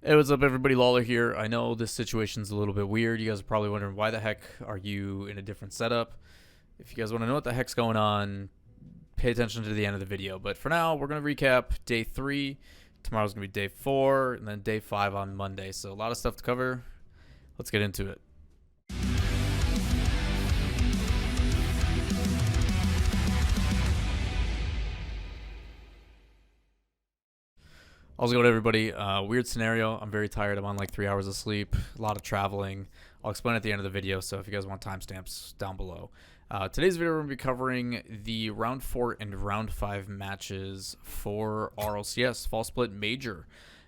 Hey, what's up, everybody? Lawler here. I know this situation's a little bit weird. You guys are probably wondering why the heck are you in a different setup. If you guys want to know what the heck's going on, pay attention to the end of the video. But for now, we're going to recap day 3. Tomorrow's going to be day 4, and then day 5 on Monday. So a lot of stuff to cover. Let's get into it. How's it going, everybody? Weird scenario. I'm very tired. I'm on like 3 hours of sleep, a lot of traveling. I'll explain at the end of the video, so if you guys want timestamps, down below. Today's video, we're going to be covering the round 4 and round 5 matches for RLCS, Fall Split Major.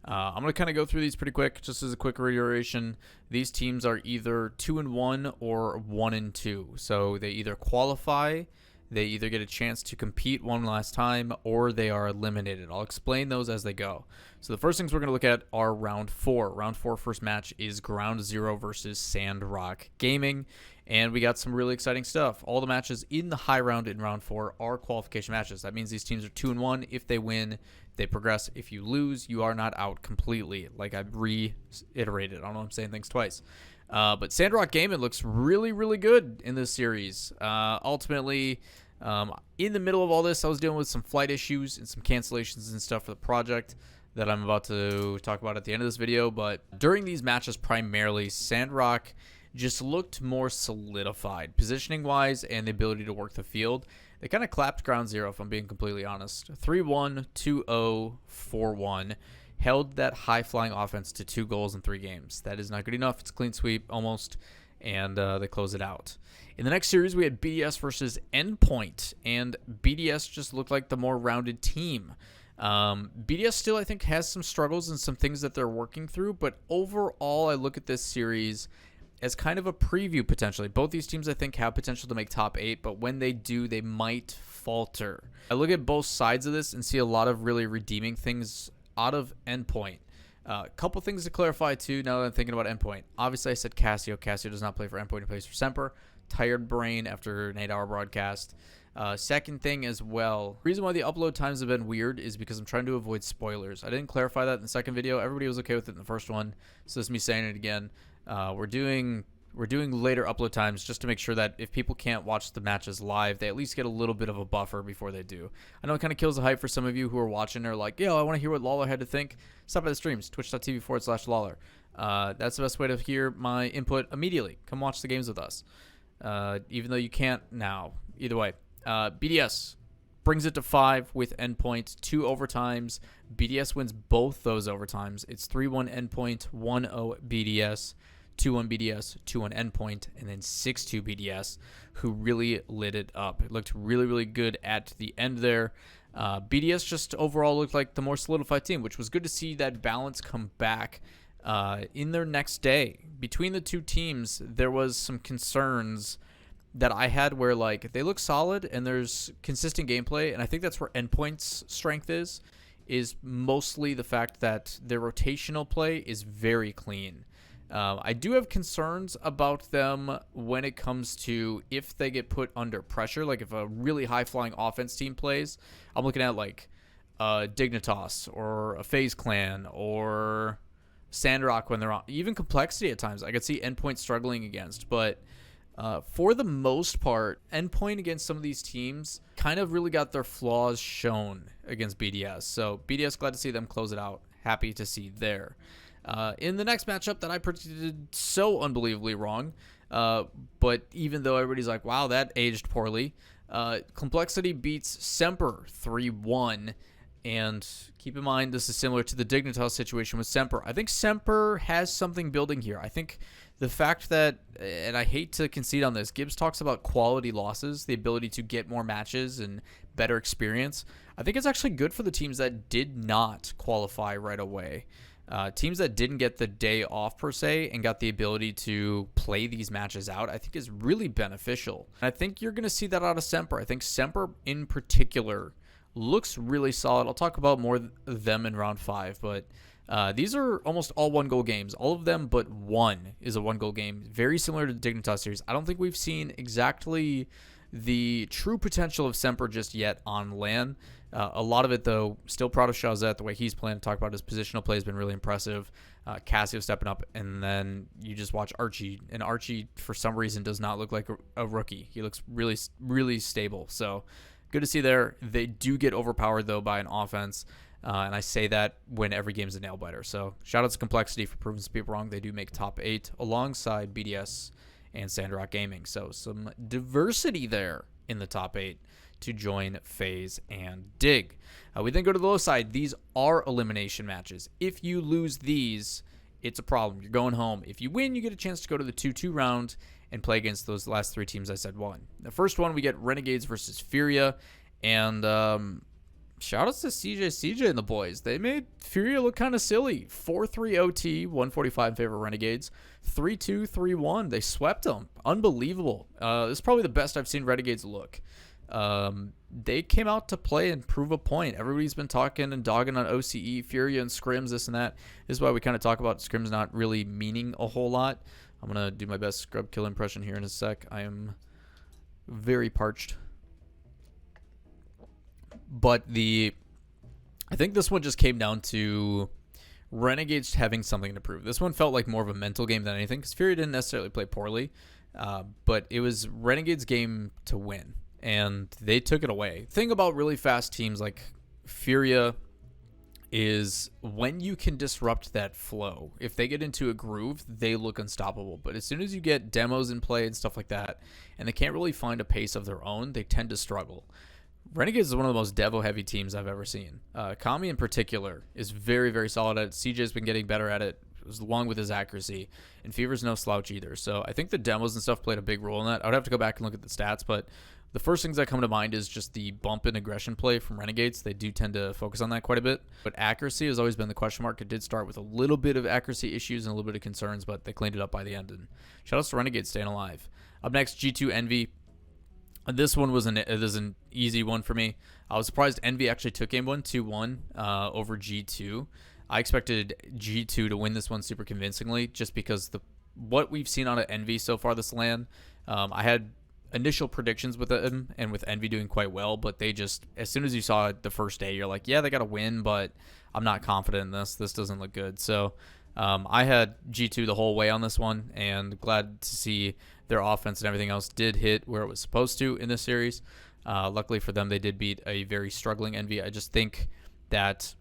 I'm going to kind of go through these pretty quick, just as a quick reiteration. These teams are either 2-1 or 1-2. So they either qualify, they either get a chance to compete one last time, or they are eliminated. I'll explain those as they go. So the first things we're going to look at are round 4. Round 4 first match is Ground Zero versus Sandrock Gaming. And we got some really exciting stuff. All the matches in the high round in round 4 are qualification matches. That means these teams are 2-1. If they win, they progress. If you lose, you are not out completely. Like I've reiterated. I don't know if I'm saying things twice. But Sandrock Gaming looks really, really good in this series. Ultimately, in the middle of all this, I was dealing with some flight issues and some cancellations and stuff for the project that I'm about to talk about at the end of this video. But during these matches, primarily, Sandrock just looked more solidified positioning wise and the ability to work the field. They kind of clapped Ground Zero, if I'm being completely honest. 3-1, 2-0, 4-1. Held that high-flying offense to 2 goals in 3 games. That is not good enough. It's a clean sweep almost, and they close it out. In the next series, we had BDS versus Endpoint, and BDS just looked like the more rounded team. BDS still, I think, has some struggles and some things that they're working through, but overall, I look at this series as kind of a preview potentially. Both these teams, I think, have potential to make top 8, but when they do, they might falter. I look at both sides of this and see a lot of really redeeming things out of Endpoint. A couple things to clarify too now that I'm thinking about Endpoint. Obviously, I said Casio. Casio does not play for Endpoint. He plays for Semper. Tired brain after an 8-hour broadcast. Second thing as well, the reason why the upload times have been weird is because I'm trying to avoid spoilers. I didn't clarify that in the second video. Everybody was okay with it in the first one, so this is me saying it again. We're doing later upload times just to make sure that if people can't watch the matches live, they at least get a little bit of a buffer before they do. I know it kind of kills the hype for some of you who are watching or like, yo, I want to hear what Lawler had to think. Stop by the streams, twitch.tv/Lawler. That's the best way to hear my input immediately. Come watch the games with us. Even though you can't now. Either way. BDS brings it to 5 with Endpoint, 2 overtimes. BDS wins both those overtimes. It's 3-1 Endpoint, 1-0 BDS. 2-1 BDS, 2-1 Endpoint, and then 6-2 BDS, who really lit it up. It looked really, really good at the end there. BDS just overall looked like the more solidified team, which was good to see that balance come back in their next day. Between the two teams, there was some concerns that I had where, like, they look solid and there's consistent gameplay, and I think that's where Endpoint's strength is mostly the fact that their rotational play is very clean. I do have concerns about them when it comes to if they get put under pressure, like if a really high-flying offense team plays. I'm looking at like Dignitas or a FaZe Clan or Sandrock when they're on. Even Complexity at times I could see Endpoint struggling against, but for the most part, Endpoint against some of these teams kind of really got their flaws shown against BDS. So BDS, glad to see them close it out. Happy to see there. In the next matchup that I predicted so unbelievably wrong, but even though everybody's like, wow, that aged poorly, Complexity beats Semper 3-1. And keep in mind, this is similar to the Dignitas situation with Semper. I think Semper has something building here. I think the fact that, and I hate to concede on this, Gibbs talks about quality losses, the ability to get more matches and better experience. I think it's actually good for the teams that did not qualify right away. Teams that didn't get the day off per se and got the ability to play these matches out, I think is really beneficial. And I think you're going to see that out of Semper. I think Semper in particular looks really solid. I'll talk about more of them in round 5, but these are almost all 1-goal games. All of them but one is a 1-goal game. Very similar to the Dignitas series. I don't think we've seen exactly the true potential of Semper just yet on LAN. A lot of it, though, still proud of Shazet, the way he's playing. Talk about his positional play has been really impressive. Cassio stepping up, and then you just watch Archie. And Archie, for some reason, does not look like a rookie. He looks really, really stable. So good to see there. They do get overpowered, though, by an offense. And I say that when every game's a nail biter. So shout out to Complexity for proving some people wrong. They do make top 8 alongside BDS and Sandrock Gaming. So some diversity there in the top 8 to join FaZe and Dig. We then go to the low side. These are elimination matches. If you lose these, it's a problem. You're going home. If you win, you get a chance to go to the 2-2 round and play against those last 3 teams I said won. The first one, we get Renegades versus Furia. And shout outs to CJ and the boys. They made Furia look kind of silly. 4-3 OT, 145 in favor of Renegades. 3-2, 3-1. They swept them. Unbelievable. This is probably the best I've seen Renegades look. They came out to play and prove a point. Everybody's been talking and dogging on OCE, Furia, and scrims, this and that. This is why we kind of talk about scrims not really meaning a whole lot. I'm going to do my best scrub kill impression here in a sec. I am very parched. But I think this one just came down to Renegades having something to prove. This one felt like more of a mental game than anything, because Furia didn't necessarily play poorly, but it was Renegades' game to win, and they took it away. Thing about really fast teams like Furia is when you can disrupt that flow. If they get into a groove, they look unstoppable. But as soon as you get demos in play and stuff like that, and they can't really find a pace of their own, they tend to struggle. Renegades is one of the most Devo-heavy teams I've ever seen. Kami in particular is very, very solid at it. CJ's been getting better at it, along with his accuracy. And Fever's no slouch either. So I think the demos and stuff played a big role in that. I would have to go back and look at the stats, but the first things that come to mind is just the bump in aggression play from Renegades. They do tend to focus on that quite a bit. But accuracy has always been the question mark. It did start with a little bit of accuracy issues and a little bit of concerns, but they cleaned it up by the end. And shout outs to Renegades staying alive. Up next, G2 Envy. This one was an easy one for me. I was surprised Envy actually took game 1 2-1 over G2. I expected G2 to win this one super convincingly, just because what we've seen out of Envy so far this LAN. I had initial predictions with them and with Envy doing quite well, but they just, as soon as you saw it the first day, you're like, yeah, they got to win, but I'm not confident in this. This doesn't look good. So I had G2 the whole way on this one, and glad to see their offense and everything else did hit where it was supposed to in this series. Luckily for them, they did beat a very struggling Envy. I just think that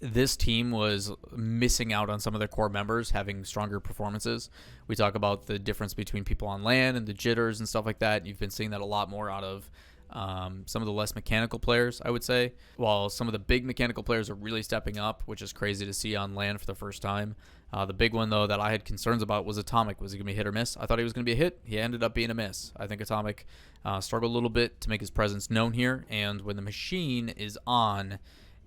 this team was missing out on some of their core members having stronger performances. We talk about the difference between people on LAN and the jitters and stuff like that. You've been seeing that a lot more out of some of the less mechanical players, I would say, while some of the big mechanical players are really stepping up, which is crazy to see on LAN for the first time. The big one, though, that I had concerns about was Atomic. Was he going to be hit or miss? I thought he was going to be a hit. He ended up being a miss. I think Atomic struggled a little bit to make his presence known here, and when the machine is on,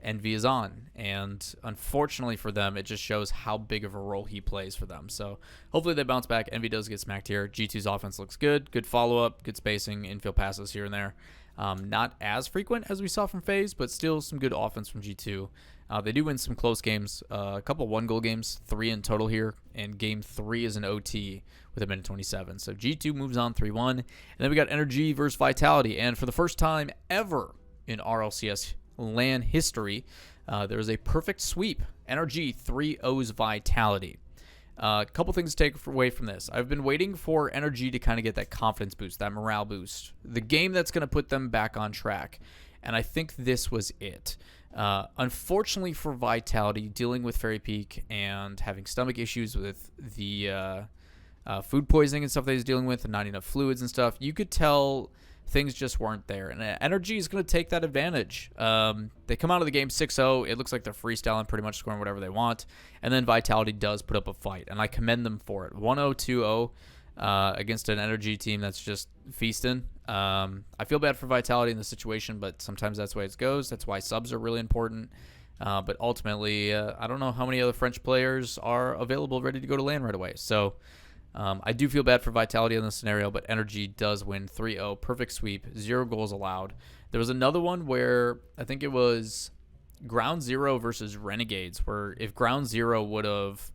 Envy is on. And unfortunately for them, it just shows how big of a role he plays for them. So hopefully they bounce back. Envy does get smacked here. G2's offense looks good. Good follow-up, good spacing, infield passes here and there. Not as frequent as we saw from FaZe, but still some good offense from G2. They do win some close games, a couple one-goal games, 3 in total here, and game 3 is an OT with a minute 27. So G2 moves on 3-1, and then we got Energy versus Vitality, and for the first time ever in RLCS LAN history, there was a perfect sweep. Energy 3-0's Vitality. A couple things to take away from this. I've been waiting for Energy to kind of get that confidence boost, that morale boost, the game that's going to put them back on track, and I think this was it. Unfortunately for Vitality, dealing with Fairy Peak and having stomach issues with the food poisoning and stuff that he's dealing with and not enough fluids and stuff, you could tell things just weren't there. And Energy is going to take that advantage. They come out of the game 6-0. It looks like they're freestyling, pretty much scoring whatever they want. And then Vitality does put up a fight, and I commend them for it. 1-0, 2-0 against an Energy team that's just feasting. I feel bad for Vitality in this situation, but sometimes that's the way it goes. That's why subs are really important. But ultimately, I don't know how many other French players are available ready to go to LAN right away. So I do feel bad for Vitality in this scenario, but Energy does win 3-0. Perfect sweep. 0 goals allowed. There was another one where I think it was Ground Zero versus Renegades, where if Ground Zero would have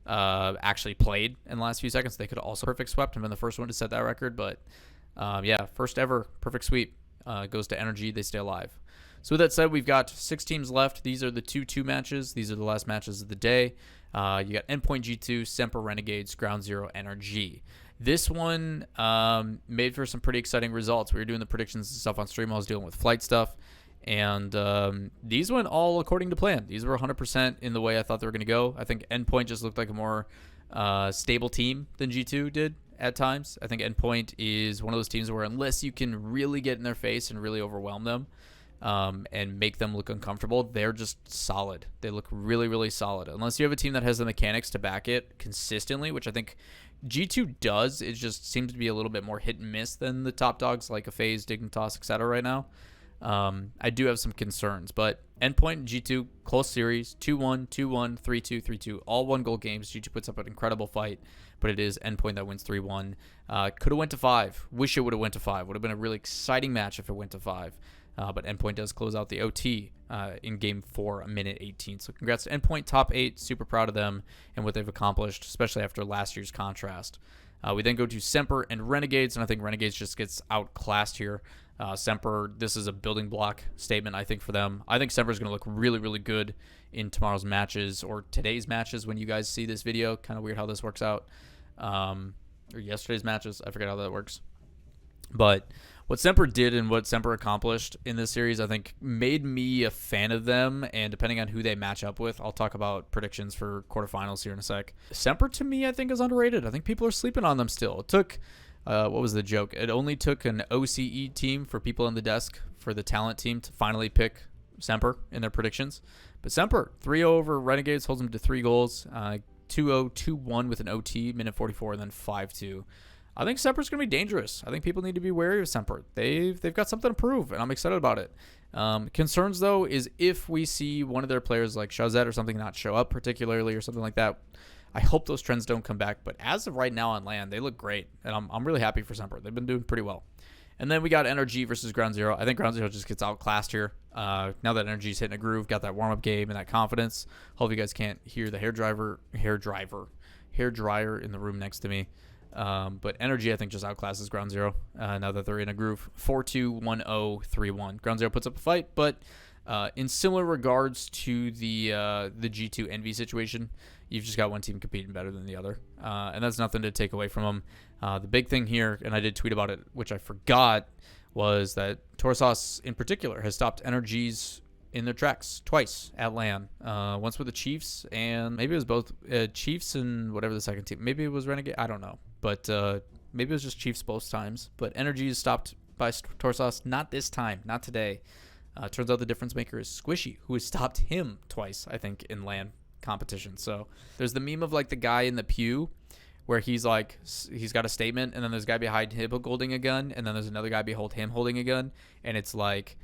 actually played in the last few seconds, they could have also perfect swept and been the first one to set that record, but Yeah, first ever perfect sweep goes to Energy. They stay alive. So with that said, we've got 6 teams left. These are the 2-2 matches. These are the last matches of the day. You got Endpoint G2, Semper Renegades, Ground Zero, NRG. This one made for some pretty exciting results. We were doing the predictions and stuff on stream. I was dealing with flight stuff. And these went all according to plan. These were 100% in the way I thought they were going to go. I think Endpoint just looked like a more stable team than G2 did at times. I think Endpoint is one of those teams where unless you can really get in their face and really overwhelm them and make them look uncomfortable, they're just solid. They look really, really solid. Unless you have a team that has the mechanics to back it consistently, which I think G2 does. It just seems to be a little bit more hit and miss than the top dogs like a FaZe, Dignitas, etc. right now. I do have some concerns, but Endpoint and G2, close series, 2-1, 2-1, 3-2, 3-2, all 1-goal games. G2 puts up an incredible fight, but it is Endpoint that wins 3-1. Could have went to 5. Wish it would have went to 5. Would have been a really exciting match if it went to 5. But Endpoint does close out the OT in Game 4, a minute 18. So congrats to Endpoint, top 8. Super proud of them and what they've accomplished, especially after last year's contrast. We then go to Semper and Renegades, and I think Renegades just gets outclassed here. Semper, this is a building block statement, I think, for them. I think Semper is going to look really, really good in tomorrow's matches or today's matches when you guys see this video. Kind of weird how this works out. Or yesterday's matches. I forget how that works. But what Semper did and what Semper accomplished in this series, I think, made me a fan of them. And depending on who they match up with, I'll talk about predictions for quarterfinals here in a sec. Semper, to me, I think, is underrated. I think people are sleeping on them still. It took... what was the joke? It only took an OCE team for people on the desk for the talent team to finally pick Semper in their predictions. But Semper, 3-0 over Renegades, holds them to 3 goals. 2-0, 2-1 with an OT, minute 44, and then 5-2. I think Semper's going to be dangerous. I think people need to be wary of Semper. They've got something to prove, and I'm excited about it. Concerns, though, is if we see one of their players like Shazette or something not show up particularly or something like that. I hope those trends don't come back, but as of right now on LAN, they look great, and I'm really happy for Semper. They've been doing pretty well. And then we got NRG versus Ground Zero. I think Ground Zero just gets outclassed here. Now that NRG's hitting a groove, got that warm-up game and that confidence. Hope you guys can't hear the hair dryer in the room next to me. But NRG, I think, just outclasses Ground Zero now that they're in a groove. 4-2, 1-0, 3-1. Ground Zero puts up a fight, but in similar regards to the G2 Envy situation, you've just got one team competing better than the other. And that's nothing to take away from them. The big thing here, and I did tweet about it, which I forgot, was that Torsauce in particular has stopped NRGs in their tracks twice at LAN. Once with the Chiefs, and maybe it was both Chiefs and whatever the second team. Maybe it was Renegade. I don't know. But maybe it was just Chiefs both times. But NRG is stopped by Torsauce. Not this time. Not today. Turns out the difference maker is Squishy, who has stopped him twice, I think, in LAN competition. So there's the meme of like the guy in the pew where he's like, he's got a statement, and then there's a guy behind him holding a gun, and then there's another guy behind him holding a gun, and it's like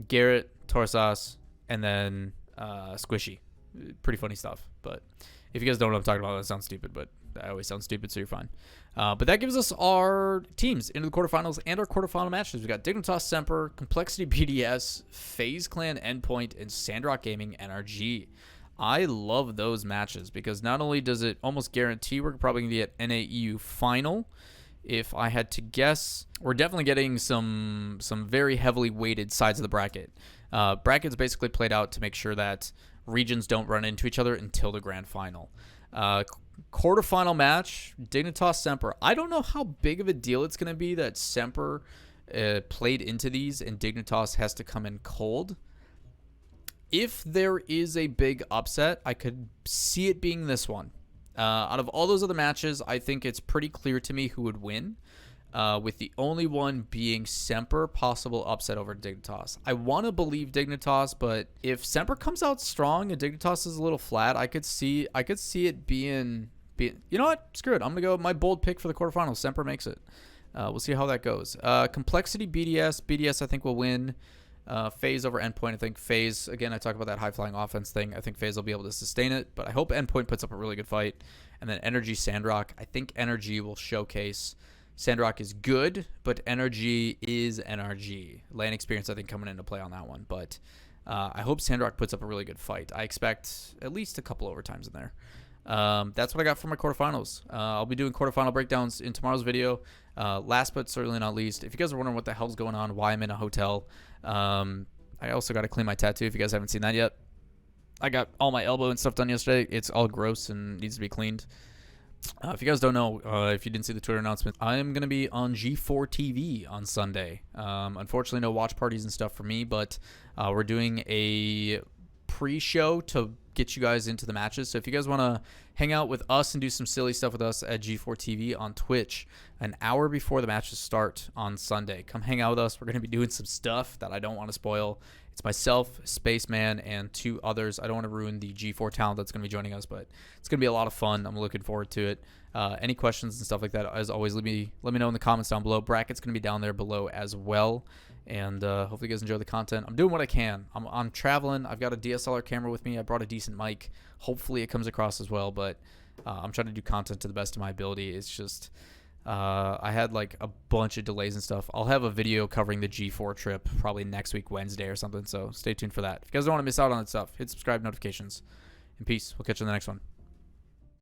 Garrett, Torsauce, and then Squishy. Pretty funny stuff. But if you guys don't know what I'm talking about, that sounds stupid, but I always sound stupid, so you're fine. But that gives us our teams into the quarterfinals and our quarterfinal matches. We've got Dignitas Semper, Complexity BDS, FaZe Clan Endpoint, and Sandrock Gaming NRG. I love those matches because not only does it almost guarantee we're probably going to get NAEU final, if I had to guess, we're definitely getting some very heavily weighted sides of the bracket. Brackets basically played out to make sure that regions don't run into each other until the grand final. Quarterfinal match, Dignitas Semper. I don't know how big of a deal it's going to be that Semper played into these and Dignitas has to come in cold. If there is a big upset, I could see it being this one. Out of all those other matches, I think it's pretty clear to me who would win, with the only one being Semper, possible upset over Dignitas. I want to believe Dignitas, but if Semper comes out strong and Dignitas is a little flat, I could see it being you know what? Screw it. I'm going to go with my bold pick for the quarterfinals. Semper makes it. We'll see how that goes. Complexity BDS. BDS, I think, will win. FaZe over Endpoint. I think FaZe, again, I talk about that high-flying offense thing. I think FaZe will be able to sustain it, but I hope Endpoint puts up a really good fight. And then Energy Sandrock. I think Energy will showcase Sandrock is good, but Energy is NRG. LAN experience, I think, coming into play on that one. But I hope Sandrock puts up a really good fight. I expect at least a couple overtimes in there. That's what I got for my quarterfinals. I'll be doing quarterfinal breakdowns in tomorrow's video. Last but certainly not least, if you guys are wondering what the hell's going on, why I'm in a hotel, I also got to clean my tattoo if you guys haven't seen that yet. I got all my elbow and stuff done yesterday. It's all gross and needs to be cleaned. If you guys don't know, if you didn't see the Twitter announcement, I am going to be on G4 TV on Sunday. Unfortunately, no watch parties and stuff for me, but we're doing a pre-show to get you guys into the matches. So if you guys want to hang out with us and do some silly stuff with us at G4 TV on Twitch an hour before the matches start on Sunday, come hang out with us. We're going to be doing some stuff that I don't want to spoil. It's myself, Spaceman, and 2 others. I don't want to ruin the G4 talent that's going to be joining us, but it's going to be a lot of fun. I'm looking forward to it. Any questions and stuff like that, as always, let me know in the comments down below. Bracket's going to be down there below as well. And hopefully you guys enjoy the content. I'm doing what I can. I'm traveling. I've got a DSLR camera with me. I brought a decent mic. Hopefully it comes across as well, but I'm trying to do content to the best of my ability. It's just I had like a bunch of delays and stuff. I'll have a video covering the G4 trip probably next week, Wednesday or something, so stay tuned for that. If you guys don't want to miss out on that stuff, hit subscribe, notifications, and peace. We'll catch you in the next one.